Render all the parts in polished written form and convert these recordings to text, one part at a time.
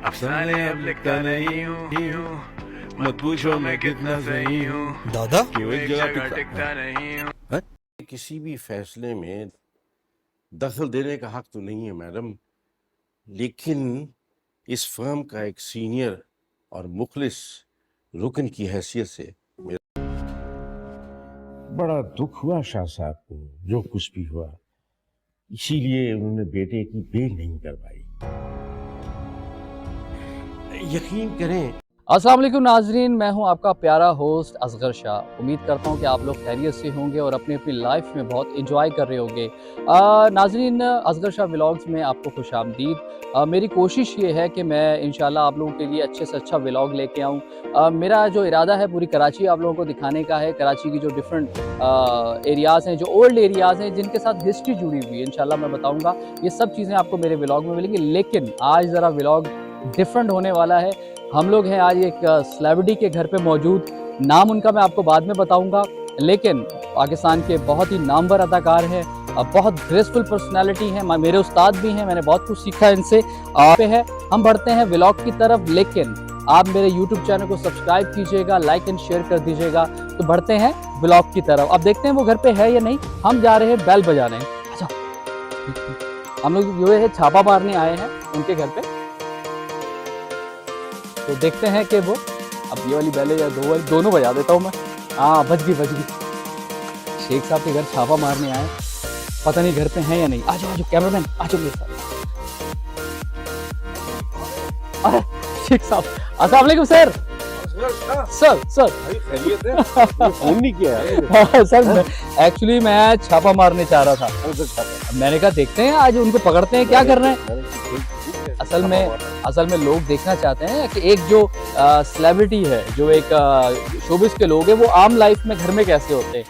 अफसाने अब लिखता नहीं हूँ, मत पूछो मैं कितना सही हूँ, दादा क्यों एक जगह टिकता नहीं हूँ। किसी भी फैसले में दखल देने का हक तो नहीं है मैडम, लेकिन इस फर्म का एक सीनियर और मुखलिस रुकन की हैसियत से मेरा बड़ा दुख हुआ शाह साहब को, जो कुछ भी हुआ, इसीलिए उन्होंने बेटे की बेल नहीं करवाई। यकीन करें। अस्सलाम वालेकुम नाजरीन, मैं हूं आपका प्यारा होस्ट असगर शाह। उम्मीद करता हूं कि आप लोग खैरियत से होंगे और अपनी अपनी लाइफ में बहुत इंजॉय कर रहे होंगे। नाजरीन, असगर शाह व्लॉग्स में आपको खुशामदीद। मेरी कोशिश ये है कि मैं इंशाल्लाह आप लोगों के लिए अच्छे से अच्छा व्लॉग लेके आऊँ। मेरा जो इरादा है पूरी कराची आप लोगों को दिखाने का है। कराची की जो डिफरेंट एरियाज़ हैं, जो ओल्ड एरियाज़ हैं जिनके साथ हिस्ट्री जुड़ी हुई है, इंशाल्लाह मैं बताऊँगा। ये सब चीज़ें आपको मेरे व्लॉग में मिलेंगी, लेकिन आज ज़रा व्लॉग डिफरेंट होने वाला है। हम लोग हैं आज एक सेलिब्रिटी के घर पे मौजूद। नाम उनका मैं आपको बाद में बताऊंगा, लेकिन पाकिस्तान के बहुत ही नामवर अदाकार हैं, बहुत ग्रेसफुल पर्सनालिटी हैं, मेरे उस्ताद भी हैं, मैंने बहुत कुछ सीखा इनसे। पे है हम बढ़ते हैं व्लॉग की तरफ, लेकिन आप मेरे यूट्यूब चैनल को सब्सक्राइब कीजिएगा, लाइक एंड शेयर कर दीजिएगा। तो बढ़ते हैं व्लॉग की तरफ। अब देखते हैं वो घर पे है या नहीं। हम जा रहे हैं बेल बजाने। अच्छा, हम लोग जो है छापा मारने आए हैं उनके घर पे, तो देखते हैं कि वो अब ये वाली बैले या दो वाली दोनों बजा देता हूँ मैं। हाँ, बज गई। शेख साहब के घर छापा मारने आए, पता नहीं घर पे हैं या नहीं। आ जाओ कैमरामैन, आ जाओ मेरे साथ। अरे शेख साहब, अस्सलाम वालेकुम सर। सर खैरियत है? फोन नहीं किया है? सर एक्चुअली मैं छापा मारने चाह रहा था। मैंने कहा देखते हैं आज उनको पकड़ते हैं, क्या कर रहे हैं। असल में लोग देखना चाहते हैं कि एक जो सेलिब्रिटी है, जो एक शोबिस के लोग हैं, वो आम लाइफ में घर में कैसे होते हैं।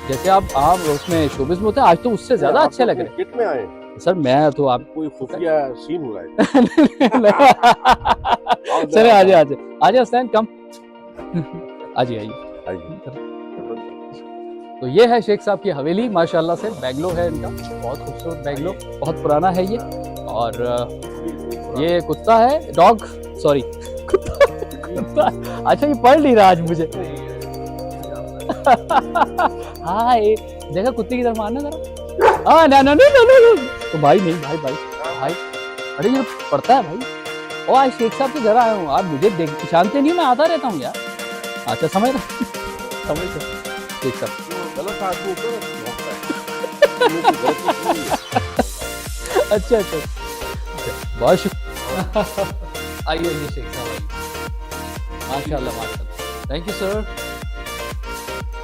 जैसे आप आम उसमें शोबिस में होते हैं, आज तो उससे ज्यादा अच्छे लग रहे हैं। किट में आए सर मैं तो आप कोई खुफिया सीन हो रहा है? चले आजा हुसैन, कम आइए। तो ये है शेख साहब की हवेली, माशाल्लाह से बैंगलो है इनका, बहुत खूबसूरत बैंगलो, बहुत पुराना है ये। और ये कुत्ता है, डॉग, सॉरी कुत्ता। अच्छा, ये पढ़ नहीं रहा आज मुझे। हाँ, ये देखा कुत्ते की तरफ मारना जरा। हाँ ना तो भाई नहीं, भाई अरे ये पढ़ता है भाई। ओ आज शेख साहब के घर आया हूँ, आप मुझे पहचानते नहीं, मैं आता रहता हूँ यार। अच्छा समझ शेख साहब गलत आदमी को अच्छा बहुत शुक्रिया। आइए शेख साहब, आइए। माशाल्लाह, thank you sir,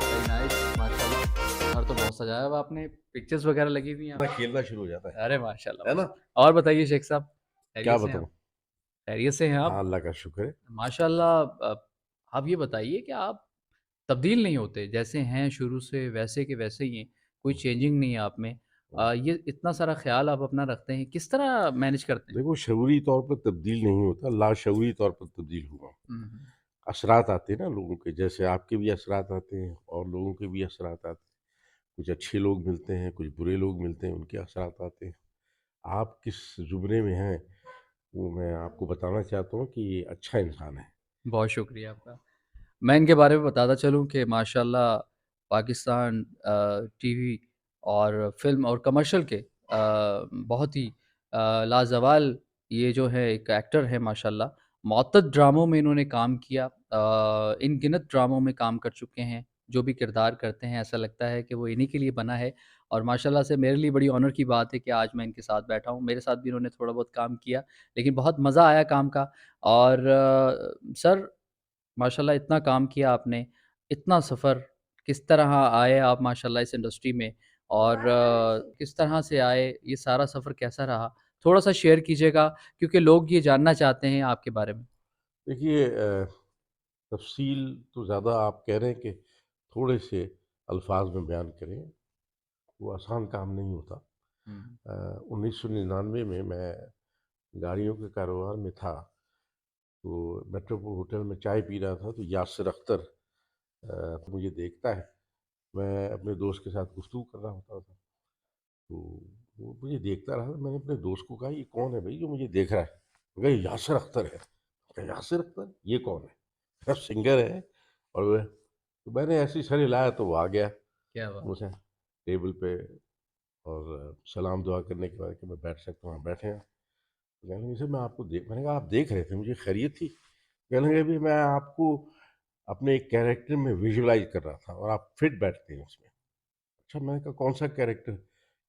very nice, माशाल्लाह। घर तो बहुत सजाया हुआ आपने, पिक्चर्स वगैरह लगी हुई हैं, खेलना शुरू हो जाता है। अरे माशाल्लाह, है ना? और बताइए शेख साहब, क्या बताऊं? खैरियत से हैं आप? हाँ, अल्लाह का शुक्र है। माशाल्लाह। आप ये बताइए कि आप तब्दील नहीं होते, जैसे हैं शुरू से वैसे के वैसे ही हैं, कोई चेंजिंग नहीं है आप में। ये इतना सारा ख्याल आप अपना रखते हैं, किस तरह मैनेज करते हैं? देखो, शऊरी तौर पर तब्दील नहीं होता, लाशऊरी तौर पर तब्दील हुआ। हम्म, असरात आते हैं ना लोगों के, जैसे आपके भी असरात आते हैं और लोगों के भी असरात आते हैं। कुछ अच्छे लोग मिलते हैं, कुछ बुरे लोग मिलते हैं, उनके असरात आते हैं। आप किस जुमरे में हैं, वो मैं आपको बताना चाहता हूँ कि ये अच्छा इंसान है। बहुत शुक्रिया आपका। मैं इनके बारे में बताता चलूँ कि माशाल्लाह पाकिस्तान टीवी और फिल्म और कमर्शियल के बहुत ही लाजवाल ये जो है एक एक्टर है माशाल्लाह। मुअत्तद ड्रामों में इन्होंने काम किया, इन गिनत ड्रामों में काम कर चुके हैं। जो भी किरदार करते हैं ऐसा लगता है कि वो इन्हीं के लिए बना है, और माशाल्लाह से मेरे लिए बड़ी ऑनर की बात है कि आज मैं इनके साथ बैठा हूँ। मेरे साथ भी इन्होंने थोड़ा बहुत काम किया, लेकिन बहुत मज़ा आया काम का। और सर माशाल्लाह इतना काम किया आपने, इतना सफ़र, किस तरह आए आप माशाल्लाह इस इंडस्ट्री में, और किस तरह से आए, ये सारा सफ़र कैसा रहा? थोड़ा-सा शेयर कीजिएगा, क्योंकि लोग ये जानना चाहते हैं आपके बारे में। देखिए, तफ़सील तो ज़्यादा आप कह रहे हैं कि थोड़े से अल्फाज में बयान करें, वो आसान काम नहीं होता। हुँ। 1999 में मैं गाड़ियों के कारोबार में था, तो मेट्रोपोल होटल में चाय पी रहा था, तो यासिर अख्तर मुझे देखता है। मैं अपने दोस्त के साथ गुफ्तगू कर रहा होता था, तो वो मुझे देखता रहा। मैंने अपने दोस्त को कहा, ये कौन है भाई जो मुझे देख रहा है? वो कहा, "ये यासिर अख्तर है।" कहा, यासिर अख्तर ये कौन है? कहा, सिंगर है। और तो मैंने ऐसे ही सर हिलाया तो वो आ गया क्या बात। मुझे टेबल पे, और सलाम दुआ करने के बाद कि मैं बैठ सकता हूँ, बैठे हैं। तो कहने लगे, सर मैं आपको देख, मैंने कहा आप देख रहे थे मुझे, खैरियत थी? कहने लगे, भी मैं आपको अपने एक कैरेक्टर में विजुलाइज कर रहा था और आप फिट बैठते हैं उसमें। अच्छा, मैंने कहा कौन सा कैरेक्टर?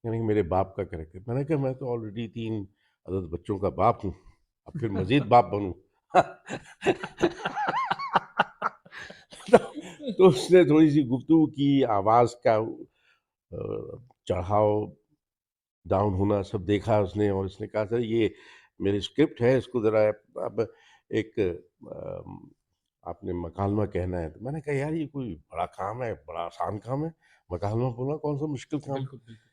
यानी कि मेरे बाप का कैरेक्टर। मैंने कहा मैं तो ऑलरेडी 3 अदद बच्चों का बाप हूँ, अब फिर मजीद बाप बनूं। तो उसने थोड़ी सी गुफ्तगू की, आवाज़ का चढ़ाव डाउन होना सब देखा उसने, और उसने कहा सर ये मेरी स्क्रिप्ट है, इसको ज़रा अब एक आपने मकालमा कहना है। तो मैंने कहा यार ये कोई बड़ा काम है, बड़ा आसान काम है, मकालमा बोलना कौन सा मुश्किल काम? बिल्कुल बिल्कुल।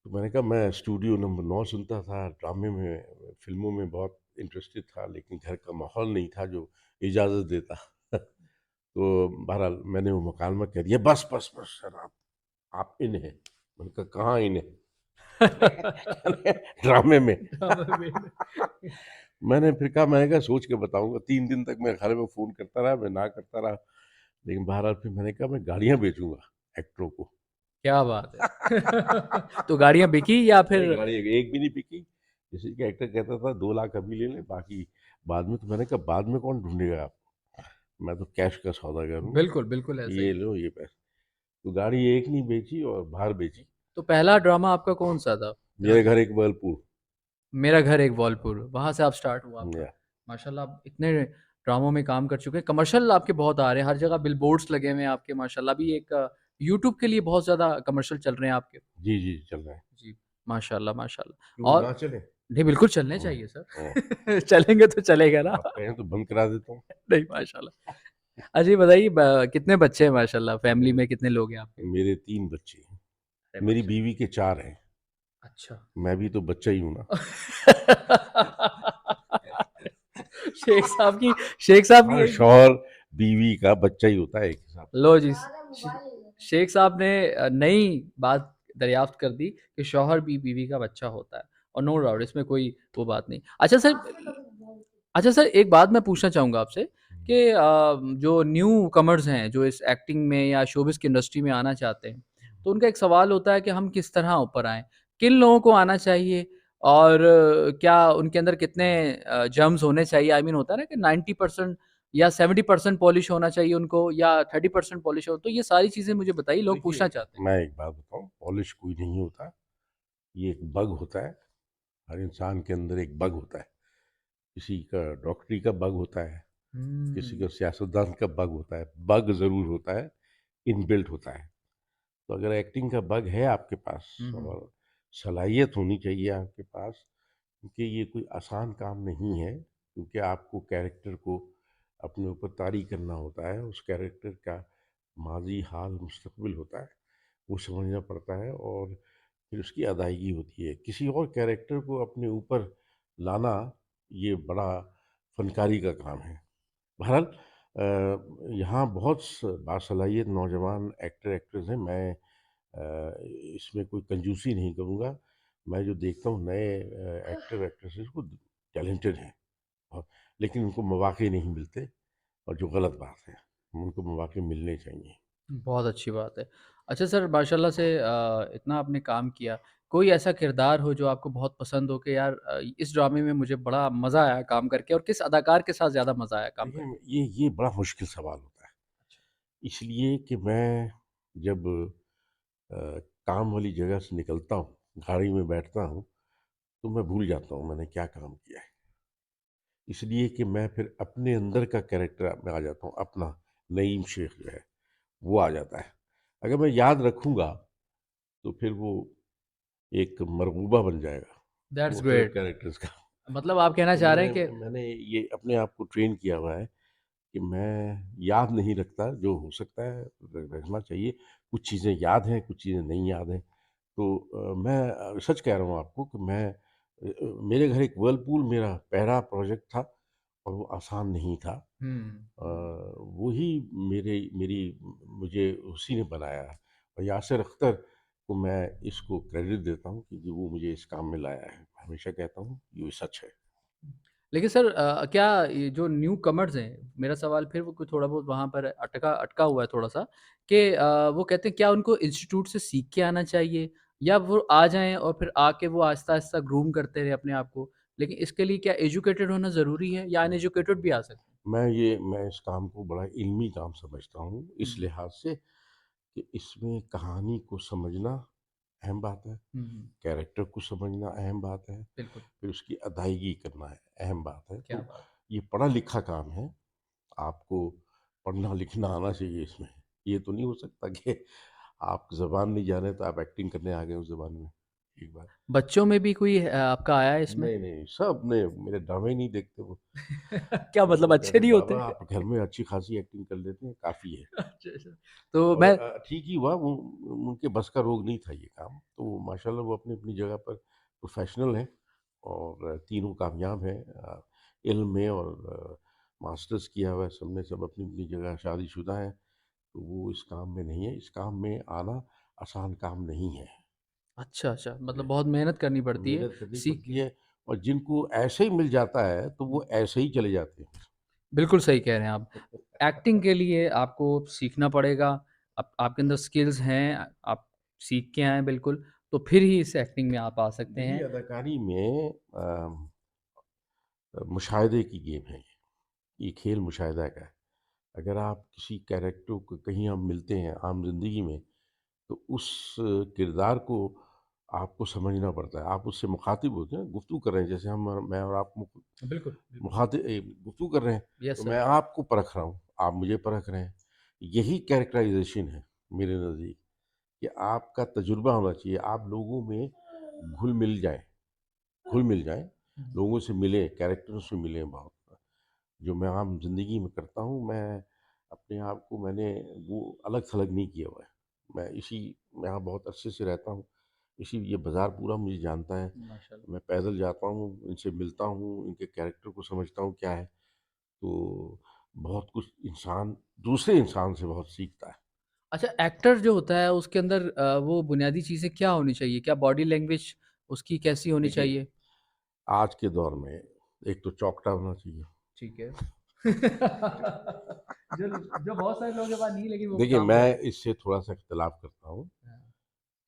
तो मैंने कहा मैं स्टूडियो नंबर 9 सुनता था, ड्रामे में फिल्मों में बहुत इंटरेस्टेड था, लेकिन घर का माहौल नहीं था जो इजाज़त देता। तो बहरहाल मैंने वो मुकालमा कह दिया, बस बस बस सर आप इन हैं। मैंने कहा कहाँ इन है? ड्रामे में। ड्रामा में। मैंने फिर कहा, मैंने कहा सोच के बताऊंगा। 3 दिन तक मैं घर में फ़ोन करता रहा, मैं ना करता रहा, लेकिन बहरहाल फिर मैंने कहा मैं गाड़ियाँ बेचूंगा एक्टरों को। क्या बात है। तो गाड़ियां बिकी या नहीं, फिर? गाड़ी एक भी नहीं बिकी। किसी का एक्टर कहता था 2 लाख अभी ले ले, बाकी बाद में। तो मैंने कहा बाद में कौन ढूंढेगा आप, मैं तो कैश का सौदागर हूँ, बिल्कुल बिल्कुल ऐसा ये ही। लो ये पैसे। तो गाड़ी एक नहीं बेची और बाहर बेची। तो पहला ड्रामा आपका कौन सा था? मेरे घर एक वर्लपूल। मेरा घर एक वॉलपुर, वहाँ से आप स्टार्ट हुआ आपका। या माशाल्लाह आप इतने ड्रामों में काम कर चुके हैं, कमर्शियल आपके बहुत आ रहे हैं, हर जगह बिलबोर्ड्स लगे हुए हैं आपके माशाल्लाह। अभी एक यूट्यूब के लिए बहुत ज़्यादा कमर्शियल चल रहे हैं आपके। जी जी चल रहा है। जी, माशाल्लाह, माशाल्लाह। क्यों और ना चले? नहीं, बिल्कुल चलने हम्म, चाहिए हम्म। सर। चलेंगे तो चलेगा ना। आप कहें तो बंद करा देता हूँ। नहीं, माशाल्लाह। अच्छा ये बताइए कितने बच्चे हैं माशाल्लाह, फैमिली में कितने लोग हैं आपके? मेरे 3 बच्चे हैं। अरे मेरी माशा बीवी के 4 हैं। अच्छा। मैं भी तो बच्चा ही हूँ ना। शेख साहब की शेख साहब की हर एक शौहर बीवी का बच्चा ही होता है एक हिसाब से। लो जी, शेख साहब ने नई बात दरियाफ्त कर दी कि शौहर भी बीवी का बच्चा होता है, और नो डाउट इसमें कोई वो बात नहीं। अच्छा सर, एक बात मैं पूछना चाहूँगा आपसे कि जो न्यू कमर्स हैं, जो इस एक्टिंग में या शोबिस की इंडस्ट्री में आना चाहते हैं, तो उनका एक सवाल होता है कि हम किस तरह ऊपर आएँ? किन लोगों को आना चाहिए? और क्या उनके अंदर कितने जर्म्स होने चाहिए? आई मीन होता है ना कि 90% या 70% पॉलिश होना चाहिए उनको, या 30% पॉलिश हो, तो ये सारी चीज़ें मुझे बताइए, लोग पूछना देखिए, चाहते हैं। मैं एक बात बताऊँ, पॉलिश कोई नहीं होता। ये एक बग होता है। हर इंसान के अंदर एक बग होता है। किसी का डॉक्टरी का बग होता है, किसी हुँ, का सियासतदान का बग होता है। बग ज़रूर होता है, इनबिल्ट होता है। तो अगर एक्टिंग का बग है आपके पास, हुँ, हुँ। और सलाहियत होनी चाहिए आपके पास, क्योंकि ये कोई आसान काम नहीं है, क्योंकि आपको कैरेक्टर को अपने ऊपर तारी करना होता है। उस कैरेक्टर का माजी, हाल, मुस्तकबिल होता है, वो समझना पड़ता है, और फिर उसकी अदायगी होती है। किसी और कैरेक्टर को अपने ऊपर लाना, ये बड़ा फनकारी का काम है। बहरहाल यहाँ बहुत बासलाहियत नौजवान एक्टर एक्ट्रेस हैं। मैं इसमें कोई कंजूसी नहीं करूँगा। मैं जो देखता हूँ नए एक्टर एक्ट्रेसेस को, टैलेंटेड हैं, और लेकिन उनको मौक़े नहीं मिलते, और जो गलत बात है। उनको मौक़े मिलने चाहिए। बहुत अच्छी बात है। अच्छा सर, माशाल्लाह से इतना आपने काम किया, कोई ऐसा किरदार हो जो आपको बहुत पसंद हो कि यार इस ड्रामे में मुझे बड़ा मज़ा आया काम करके, और किस अदाकार के साथ ज़्यादा मज़ा आया काम करके? देखिए, ये बड़ा मुश्किल सवाल होता है, अच्छा। इसलिए कि मैं जब अ, काम वाली जगह से निकलता हूँ, गाड़ी में बैठता हूँ, तो मैं भूल जाता हूँ मैंने क्या काम किया है। इसलिए कि मैं फिर अपने अंदर का कैरेक्टर में आ जाता हूँ, अपना नईम शेख जो है, वो आ जाता है। अगर मैं याद रखूँगा, तो फिर वो एक मरगूबा बन जाएगा, दैट्स मुख्तलिफ़ ग्रेट। कैरेक्टर्स का। मतलब आप कहना तो चाह रहे मैंने हैं कि मैंने ये अपने आप को ट्रेन किया हुआ है कि मैं याद नहीं रखता, जो हो सकता है रखना चाहिए। कुछ चीज़ें याद हैं, कुछ चीज़ें नहीं याद हैं। तो मैं सच कह रहा हूँ आपको कि मैं मेरे घर एक व्हर्लपूल मेरा पहला प्रोजेक्ट था, और वो आसान नहीं था। हुँ, वही मेरी मुझे उसी ने बनाया है। और यासिर अख्तर को मैं इसको क्रेडिट देता हूँ कि वो मुझे इस काम में लाया है। हमेशा कहता हूँ ये सच है। लेकिन सर क्या ये जो न्यू कमर्स हैं, मेरा सवाल फिर वो कुछ थोड़ा बहुत वहाँ पर अटका अटका हुआ है थोड़ा-सा कि वो कहते हैं क्या उनको इंस्टीट्यूट से सीख के आना चाहिए या वो आ जाएँ और फिर आके वो आहिस्ता-आहिस्ता ग्रूम करते रहें अपने आप को? लेकिन इसके लिए क्या एजुकेटेड होना ज़रूरी है या अनएजुकेटेड भी आ सकते हैं? मैं इस काम को बड़ा इल्मी काम समझता हूँ, हुँ, इस लिहाज से कि इसमें कहानी को समझना अहम बात है, हुँ, हुँ। कैरेक्टर को समझना अहम बात है, बिल्कुल, फिर उसकी अदायगी करना है अहम बात है। क्या तो बात है। ये पढ़ा लिखा काम है, आपको पढ़ना लिखना आना चाहिए इसमें। ये तो नहीं हो सकता कि आप ज़बान नहीं जाने तो आप एक्टिंग करने आ गए उस ज़बान में एक बार। बच्चों में भी कोई आपका आया है इसमें? नहीं, सब ने मेरे ड्रामे ही नहीं देखते वो। क्या मतलब वो अच्छे कहते नहीं होते? बाबा आप घर में अच्छी खासी एक्टिंग कर लेते हैं, काफ़ी है। अच्छा, अच्छा। तो और मैं ठीक ही हुआ, वो उनके बस का रोग नहीं था ये काम। तो माशाल्लाह वो अपनी-अपनी जगह पर प्रोफ़ेशनल हैं और तीनों कामयाब हैं इल्म में और मास्टर्स किया हुआ है सबने, सब अपनी-अपनी जगह शादीशुदा हैं। तो वो इस काम में नहीं है, इस काम में आना आसान काम नहीं है। अच्छा, अच्छा मतलब बहुत मेहनत करनी पड़ती है मेहनत करनी सीख पड़ती के। है और जिनको ऐसे ही मिल जाता है, तो वो ऐसे ही चले जाते हैं। बिल्कुल सही कह रहे हैं आप। एक्टिंग के लिए आपको सीखना पड़ेगा, आपके अंदर स्किल्स हैं, आप सीख के आएँ बिल्कुल, तो फिर ही इस एक्टिंग में आप आ सकते देखिए हैं। अदाकारी में मुशाहिदे की गेम है ये खेल मुशाहिदा का है। अगर आप किसी कैरेक्टर को कहीं हम मिलते हैं आम ज़िंदगी में, तो उस किरदार को आपको समझना पड़ता है। आप उससे मुख़ातिब होते हैं, गुफ्तगू कर रहे हैं, जैसे हम मैं और आप बिल्कुल, बिल्कुल। गुफ्तगू कर रहे हैं, यस तो सर। मैं आपको परख रहा हूँ, आप मुझे परख रहे हैं। यही कैरेक्टराइज़ेशन है मेरे नज़दीक, कि आपका तजुर्बा होना चाहिए, आप लोगों में घुल-मिल जाएँ, घुल-मिल जाएँ, हुँ, लोगों से मिलें, कैरेक्टरों से मिलें बहुत। जो मैं आम ज़िंदगी में करता हूँ, मैं अपने आप को मैंने वो अलग-थलग नहीं किया हुआ है। मैं इसी यहाँ बहुत अरसे से रहता हूँ, इसी ये बाज़ार पूरा मुझे जानता है। माशाल्लाह। मैं पैदल जाता हूँ, इनसे मिलता हूँ, इनके कैरेक्टर को समझता हूँ क्या है, तो बहुत कुछ इंसान दूसरे इंसान से बहुत सीखता है। अच्छा एक्टर जो होता है उसके अंदर वो बुनियादी चीज़ें क्या होनी चाहिए? क्या बॉडी लैंग्वेज उसकी कैसी होनी देखिए, चाहिए? आज के दौर में एक तो चौकटा होना चाहिए। ठीक है। जो जो बहुत सारे लोगों के पास नहीं है लेकिन वो देखिए, काम कर मैं रहे हैं। इससे थोड़ा-सा इख्तिलाफ़ करता हूँ। हाँ।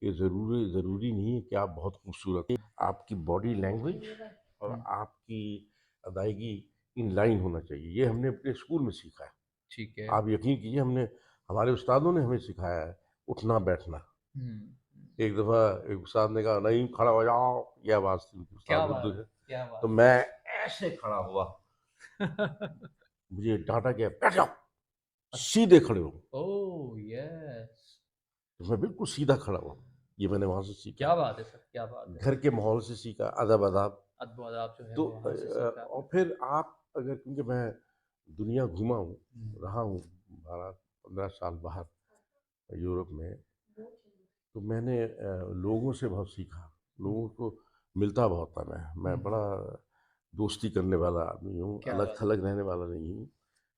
ये ज़रूरी नहीं है कि आप बहुत खूबसूरत हैं। आपकी बॉडी लैंग्वेज और हुँ, आपकी अदायगी इन लाइन होना चाहिए। ये हमने अपने स्कूल में सीखा है। ठीक है। आप यकीन कीजिए, हमने हमारे उस्तादों ने हमें सिखाया है उठना-बैठना। हुँ, हुँ। एक दफ़ा एक उस्ताद ने कहा, "नईम खड़ा हो जाओ।" ये आवाज़ थी उनकी, क्या उस्ताद उर्दू बात है! है। क्या तो बात मैं ऐसे खड़ा हुआ, है! मुझे डाँटा गया, "बैठ जाओ, अच्छा। सीधे खड़े हो।" ओह! यस। तो मैं बिल्कुल सीधा खड़ा हुआ। ये मैंने वहाँ से सीखा। क्या बात है सर, क्या बात है! घर के माहौल से सीखा, अदब-अदाब। अदब आप जो है तो वो वहाँ से सीखा आपने। और फिर आप अगर, क्योंकि मैं दुनिया घूमा हूँ, हुँ, रहा हूँ 12-15 साल बाहर यूरोप में, तो मैंने लोगों से बहुत सीखा। हुँ, लोगों को मिलता बहुत था मैं हुँ। बड़ा दोस्ती करने वाला आदमी हूँ, क्या बात है! अलग-थलग रहने वाला नहीं हूँ।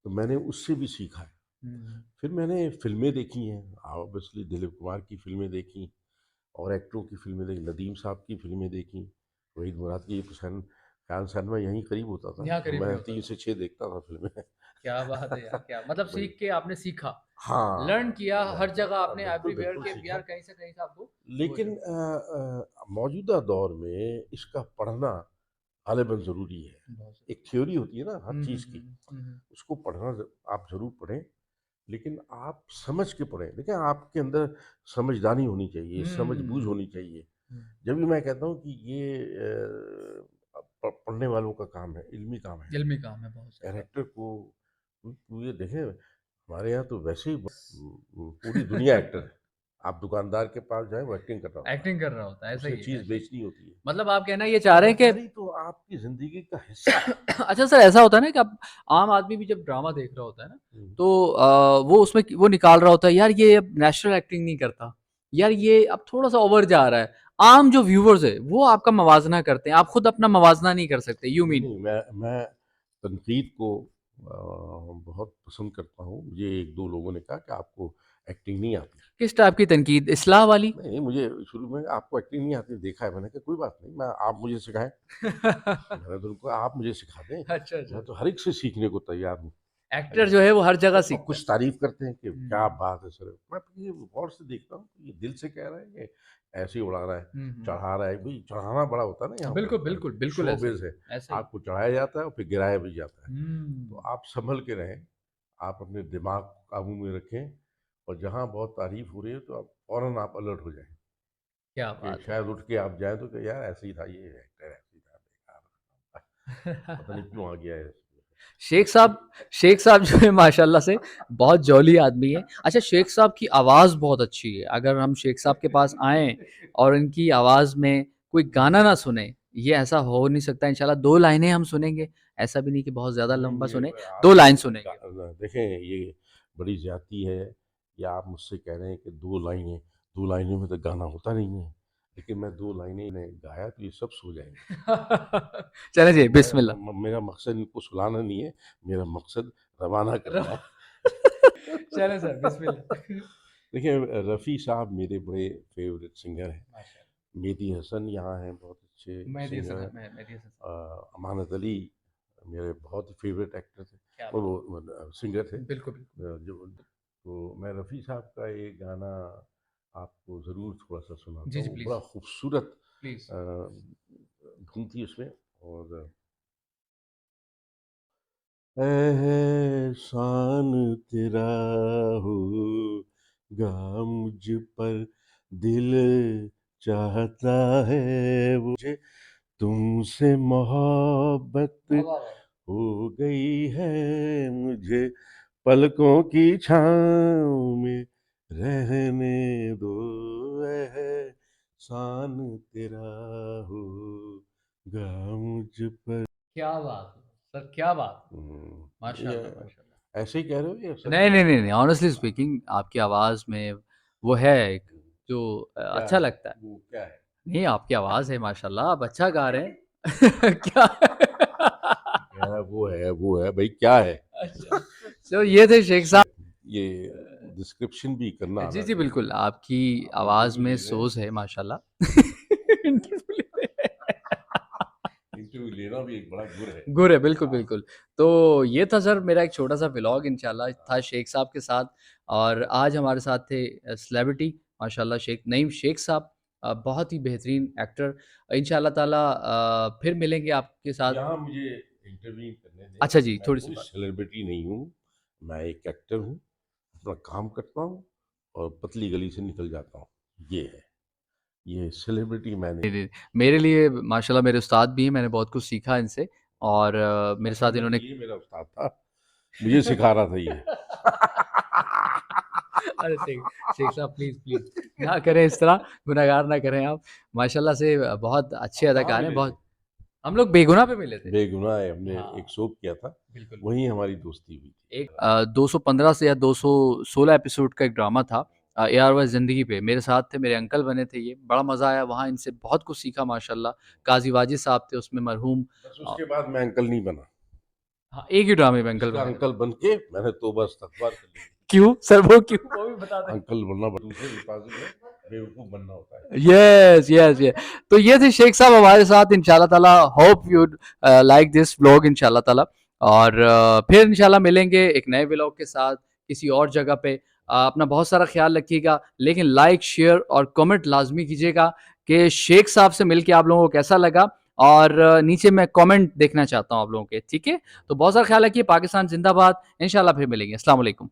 तो मैंने उससे भी सीखा है। हुँ, फिर मैंने फ़िल्में देखी हैं, ऑब्वियसली दिलीप कुमार की फ़िल्में देखी और एक्टरों की फ़िल्में देखी, नदीम साहब की फ़िल्में देखी, वहीद मुराद की। खान सिनेमा यहीं करीब होता था, यहाँ तो करीब में मैं होता 3 था। से 6 देखता था फ़िल्में। क्या बात है यार, क्या मतलब वही। सीख के आपने सीखा, लर्न हाँ, किया हर जगह आपने बिल्कुल, एवरीवेयर बिल्कुल के यार सीखा। कहीं से कहीं से आपको वो लेकिन जो मौजूदा दौर में इसका पढ़ना ग़ालिबन ज़रूरी है। बहुत एक ज़रूरी। थ्योरी होती है ना हर हुँ, हुँ, चीज़ की, हुँ, हुँ, हुँ। उसको पढ़ना आप ज़रूर पढ़ें, लेकिन आप समझ के पढ़ें। देखिए, आपके अंदर समझदारी होनी चाहिए, समझ-बूझ हुँ, होनी चाहिए। हुँ। जब भी मैं कहता हूँ कि ये पढ़ने वालों का काम है, इल्मी काम है। इल्मी काम है बहुत सही बात। कैरेक्टर को ये देखें, हमारे यहाँ तो वैसे ही पूरी दुनिया एक्टर है। आप दुकानदार के पास जाएँ, वो एक्टिंग कर रहा होता है। एक्टिंग कर रहा होता है, उसे चीज़ ऐसा ही है। बेचनी होती है। मतलब आप कहना ये चाह रहे हैं कि अदाकारी तो आपकी ज़िंदगी का हिस्सा है। अच्छा सर ऐसा होता है ना कि अब आम आदमी भी जब ड्रामा देख रहा होता है ना, हुँ। तो वो उसमें वो निकाल रहा होता है यार ये अब नेचुरल एक्टिंग नहीं करता, यार ये अब थोड़ा-सा ओवर जा रहा है। आम जो व्यूअर्स है, वो आपका मवाज़ना करते हैं, आप खुद अपना मवाज़ना नहीं कर सकते, यू नहीं, मीन? नहीं, मैं तनकीद को बहुत पसंद करता हूँ। मुझे 1-2 लोगों ने कहा कि आपको एक्टिंग नहीं आती। किस टाइप की तनकीद, इस्लाह वाली? नहीं, मुझे शुरू में आपको एक्टिंग नहीं आती देखा है मैंने, कहा कोई बात नहीं, मैं आप मुझे सिखाएँ। मैंने तो उनको आप मुझे सिखा दें, अच्छा, अच्छा। मैं तो हर एक से सीखने को तैयार हूँ। एक्टर जो है वो हर जगह तो सीखता कुछ है। तारीफ़ करते हैं कि क्या हुँ। बात है सर, मैं ये गौर से देखता हूँ, ये दिल से कह रहा है, ये ऐसे ही उड़ा रहा है, हुँ, हुँ। चढ़ा रहा है, भई चढ़ाना बड़ा होता है ना यहाँ बिल्कुल, पर, बिल्कुल, बिल्कुल ऐसे ही, शोबिज़ है, ऐसे ही। आपको चढ़ाया जाता है और फिर गिराया भी जाता है। तो हुँ। आप सँभल के रहें, आप अपने दिमाग को काबू में रखें और जहाँ बहुत तारीफ़ हो रही है तो आप फ़ौरन आप अलर्ट हो जाएँ, क्या कि बात शायद उठ के आप जाएँ तो कि यार ऐसे ही था, ये एक्टर ऐसे ही था, बेकार, पता नहीं है। क्यों आ गया है। शेख साहब जो है माशाल्लाह से बहुत जॉली आदमी है। अच्छा, शेख साहब की आवाज़ बहुत अच्छी है। अगर हम शेख साहब के पास आएँ और इनकी आवाज़ में कोई गाना ना सुने, ये ऐसा हो नहीं सकता। इंशाल्लाह 2 लाइनें हम सुनेंगे। ऐसा भी नहीं कि बहुत ज़्यादा नहीं, लंबा ये सुने, 2 आप लाइन सुनेंगे। देखें, ये बड़ी ज़्यादती है, या आप मुझसे कह रहे हैं कि 2 लाइनें, 2 लाइनों में तो गाना होता नहीं है, लेकिन मैं 2 लाइनें ने गाया तो ये सब सो जाएँगे। चलें जी, मैं बिस्मिल्लाह। मेरा मकसद इनको सुलाना नहीं है, मेरा मकसद रवाना करना है। चलें सर, बिस्मिल्लाह। देखिए, रफ़ी साहब मेरे बड़े फ़ेवरेट सिंगर हैं। माशाल्लाह। मेहदी हसन यहाँ हैं, बहुत अच्छे मेहदी हसन सिंगर है, हैं। मेहदी हसन साहब। अमानत अली मेरे बहुत ही फ़ेवरेट एक्टर थे, क्या वो बात सिंगर थे। है। बिल्कुल, बिल्कुल। जो तो मैं रफ़ी साहब का एक गाना आपको ज़रूर थोड़ा-सा सुनाता जी, जी, हूँ, प्लीज़, बड़ा खूबसूरत प्लीज़। अ, धुन थी उसमें, और एहसान तेरा होगा मुझ पर, दिल चाहता है मुझे, तुमसे मोहब्बत वाह, वाह, वाह! हो गई है मुझे, पलकों की छाँव में रहने दो, एहसान तेरा होगा मुझ पर। क्या बात है! सर क्या बात है! ये माशाल्लाह, माशाल्लाह। ऐसे ही कह रहे हो या सच नहीं, में? नहीं, नहीं, नहीं, ऑनेस्टली स्पीकिंग आपकी आवाज़ में वो है एक जो क्या अच्छा है? लगता है। वो क्या है? नहीं, आपकी आवाज़ है माशाल्लाह, आप अच्छा गा रहे हैं। क्या क्या वो है, भई क्या है? अच्छा, तो ये थे शेख साहब। ये डिस्क्रिप्शन भी करना जी, आना जी, चाहिए। बिल्कुल, आपकी आप आवाज़ इंटरव्यू में ले रहे हैं, सोज़ है माशाल्लाह। इंटरव्यू ले रहे हैं। इंटरव्यू लेना भी एक बड़ा गुर है। गुर है, बिल्कुल, बिल्कुल। तो ये था सर मेरा एक छोटा-सा व्लॉग इंशाल्लाह था शेख साहब के साथ, और आज हमारे साथ थे सेलिब्रिटी माशाल्लाह नईम शेख साहब, बहुत ही बेहतरीन एक्टर। इंशाल्लाह ताला फिर मिलेंगे आपके साथ। यहाँ मुझे इंटरव्यू करने अच्छा दें, जी, मैं थोड़ी-सी कोई बात। सेलिब्रिटी नहीं हूँ, मैं एक एक्टर हूँ, अपना काम करता हूँ और पतली गली से निकल जाता हूँ। ये है, ये सेलिब्रिटी मैं नहीं। जी, जी। मेरे लिए माशाल्लाह मेरे उस्ताद भी हैं, मैंने बहुत कुछ सीखा इनसे, और मेरे अच्छा, साथ मैं तो इन्होंने ये मेरा उस्ताद था, मुझे सिखा रहा था ये। अरे शेख साहब प्लीज़, प्लीज़ ना करें इस तरह, गुनहगार ना करें आप। माशाल्लाह से बहुत अच्छे आप कहाँ अदाकार हैं, मिले थे? बहुत। हम लोग बेगुनाह पे मिले थे। बेगुनाह है, हमने एक हाँ, सोप किया था, बिल्कुल, वहीं बिल्कुल। हमारी दोस्ती हुई थी। एक 215 से या 216 एपिसोड का एक ड्रामा था, एआर वाइज़ ज़िंदगी पे। मेरे साथ थे, मेरे अंकल बने थे ये, बड़ा मज़ा आया वहाँ, इनसे बहुत कुछ सीखा माशाल्लाह। काज़ी वाजिद साहब थे उसमें मरहूम। बस अ, उसके बाद मैं अंकल नहीं बना। हाँ, एक ही ड्रामे में अंकल इसका बने थे। अंकल बन के मैंने तौबा इस्तग़फ़ार कर ली। क्यों? सर वो क्यों? वो भी बता दें। अंकल बनना दूसरे मुताबिक है, बेवकूफ़ बनना होता है। Yes, yes, yes. तो ये थे शेख साहब हमारे साथ, इंशाल्लाह ताला hope you like this vlog इंशाल्लाह ताला, और फिर इंशाल्लाह मिलेंगे एक नए व्लॉग के साथ किसी और जगह पे। अपना बहुत सारा ख्याल रखिएगा, लेकिन लाइक, शेयर और कमेंट लाज़मी कीजिएगा कि शेख साहब से मिलके आप लोगों को कैसा लगा, और नीचे मैं कमेंट देखना चाहता हूँ आप लोगों के, ठीक है? तो बहुत सारा ख्याल रखिए, पाकिस्तान ज़िंदाबाद। इंशाल्लाह फिर मिलेंगे। अस्सलाम वालेकुम।